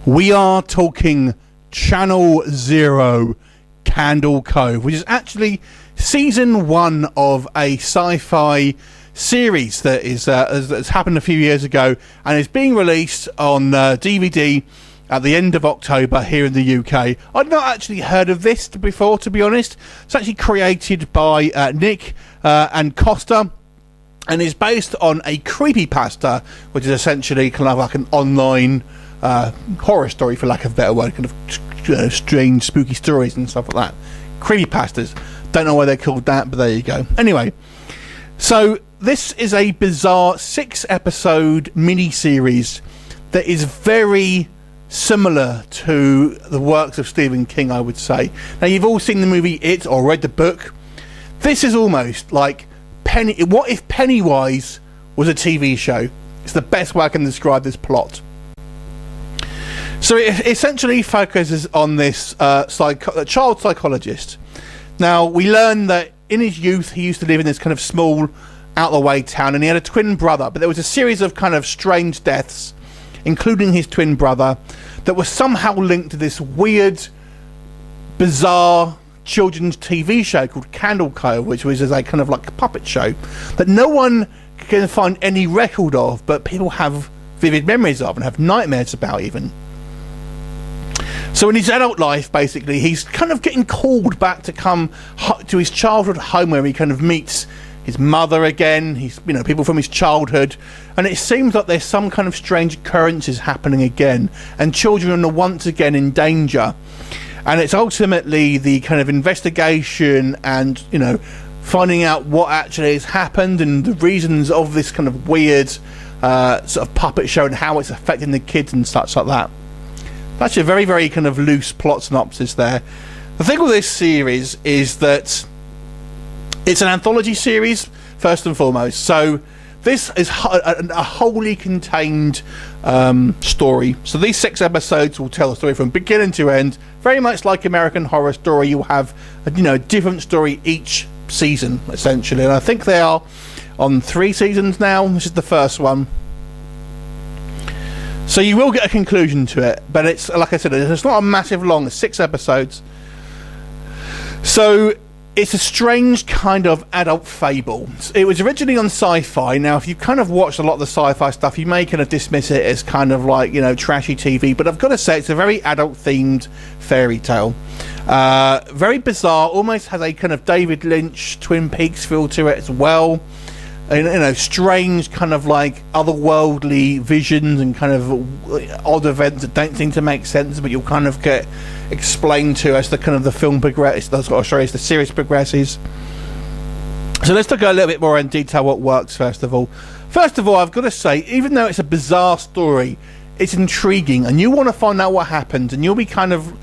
We are talking Channel Zero, Candle Cove, which is actually season 1 of a sci-fi series that is that's happened a few years ago and is being released on DVD at the end of October here in the UK. I'd not actually heard of this before, to be honest. It's actually created by Nick and Costa, and is based on a creepypasta, which is essentially kind of like an online horror story, for lack of a better word, kind of strange, spooky stories and stuff like that. Creepypastas. Don't know why they're called that, but there you go. Anyway, so this is a bizarre 6-episode mini-series that is very similar to the works of Stephen King, I would say. Now, you've all seen the movie It or read the book. This is almost like what if Pennywise was a TV show? It's the best way I can describe this plot. So it essentially focuses on this child psychologist. Now, we learn that in his youth he used to live in this kind of small, out-of-the-way town, and he had a twin brother, but there was a series of kind of strange deaths, including his twin brother, that was somehow linked to this weird, bizarre children's TV show called Candle Cove, which was a kind of like a puppet show that no one can find any record of, but people have vivid memories of and have nightmares about even. So in his adult life, basically, he's kind of getting called back to come to his childhood home, where he kind of meets his mother again, people from his childhood, and it seems like there's some kind of strange occurrences happening again, and children are once again in danger. And it's ultimately the kind of investigation and, finding out what actually has happened and the reasons of this kind of weird sort of puppet show and how it's affecting the kids and such like that. That's a very, very kind of loose plot synopsis there. The thing with this series is that it's an anthology series, first and foremost. So this is a wholly contained story. So these 6 episodes will tell a story from beginning to end, very much like American Horror Story. You'll have a different story each season, essentially. And I think they are on 3 seasons now. This is the first one. So you will get a conclusion to it, but it's, like I said, it's not a massive long, 6 episodes. So it's a strange kind of adult fable. It was originally on Sci-Fi. Now, if you kind of watched a lot of the Sci-Fi stuff, you may kind of dismiss it as kind of like, trashy TV, but I've got to say it's a very adult-themed fairy tale. Very bizarre, almost has a kind of David Lynch, Twin Peaks feel to it as well. Strange kind of like otherworldly visions and kind of odd events that don't seem to make sense, but you'll kind of get explained to as the kind of the film progresses, as the series progresses. So let's look at a little bit more in detail what works first of all. First of all, I've got to say, even though it's a bizarre story, it's intriguing, and you want to find out what happens, and you'll be kind of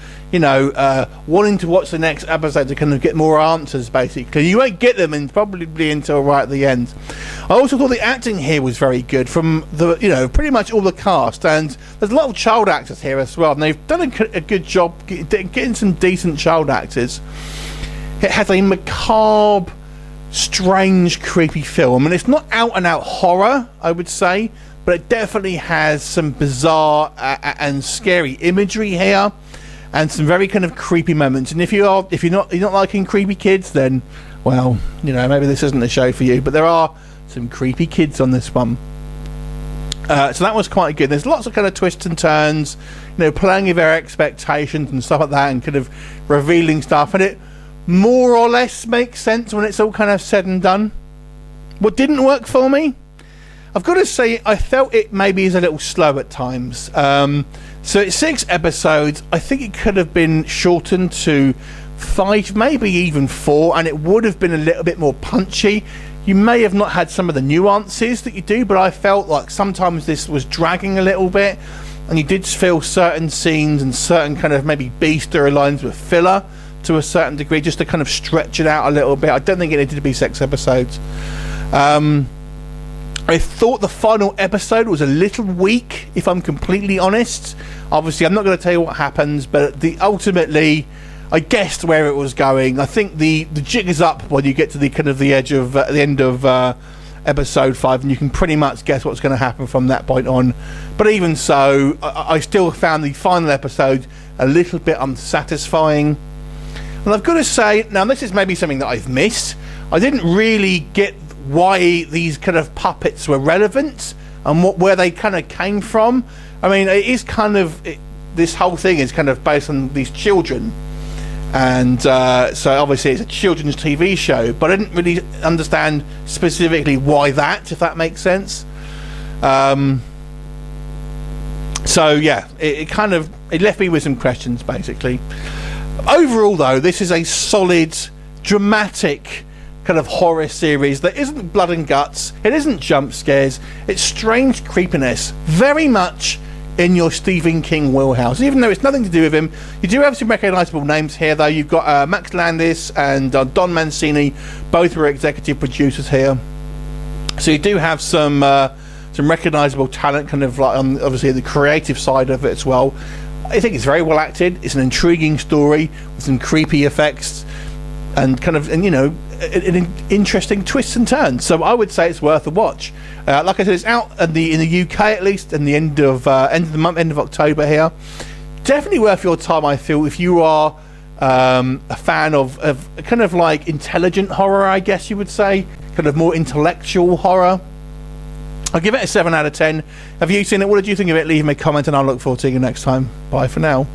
wanting to watch the next episode to kind of get more answers, basically. You won't get them probably until right at the end. I also thought the acting here was very good from the pretty much all the cast, and there's a lot of child actors here as well, and they've done a good job getting some decent child actors. It has a macabre, strange, creepy film, and it's not out and out horror, I would say, but it definitely has some bizarre and scary imagery here, and some very kind of creepy moments. And if you're not liking creepy kids, then well, maybe this isn't the show for you. But there are some creepy kids on this one, so that was quite good. There's lots of kind of twists and turns, playing with their expectations and stuff like that, and kind of revealing stuff, and it more or less makes sense when it's all kind of said and done. What didn't work for me, I've got to say, I felt it maybe is a little slow at times. So it's 6 episodes. I think it could have been shortened to 5, maybe even 4, and it would have been a little bit more punchy. You may have not had some of the nuances that you do, but I felt like sometimes this was dragging a little bit, and you did feel certain scenes and certain kind of maybe B storylines with filler to a certain degree, just to kind of stretch it out a little bit. I don't think it needed to be 6 episodes. I thought the final episode was a little weak, if I'm completely honest. Obviously, I'm not going to tell you what happens, but ultimately, I guessed where it was going. I think the jig is up when you get to the kind of the edge of the end of episode 5, and you can pretty much guess what's going to happen from that point on. But even so, I still found the final episode a little bit unsatisfying. And I've got to say, now this is maybe something that I've missed, I didn't really get why these kind of puppets were relevant and where they kind of came from. I mean, it is kind of, this whole thing is kind of based on these children, and so obviously it's a children's TV show, but I didn't really understand specifically why that, if that makes sense. So yeah, it kind of, it left me with some questions basically. Overall though, this is a solid, dramatic kind of horror series that isn't blood and guts, it isn't jump scares, it's strange creepiness, very much in your Stephen King wheelhouse. Even though it's nothing to do with him, you do have some recognisable names here though. You've got Max Landis and Don Mancini, both were executive producers here, so you do have some recognisable talent, kind of like on obviously the creative side of it as well. I think it's very well acted, it's an intriguing story with some creepy effects and kind of, and you know, an interesting twists and turns. So I would say it's worth a watch. Like I said, it's out in the UK at least, in the end of the month, end of October here. Definitely worth your time, I feel, if you are a fan of kind of like intelligent horror, I guess you would say, kind of more intellectual horror. I'll give it a 7 out of 10. Have you seen it? What did you think of it? Leave me a comment and I'll look forward to seeing you next time. Bye for now.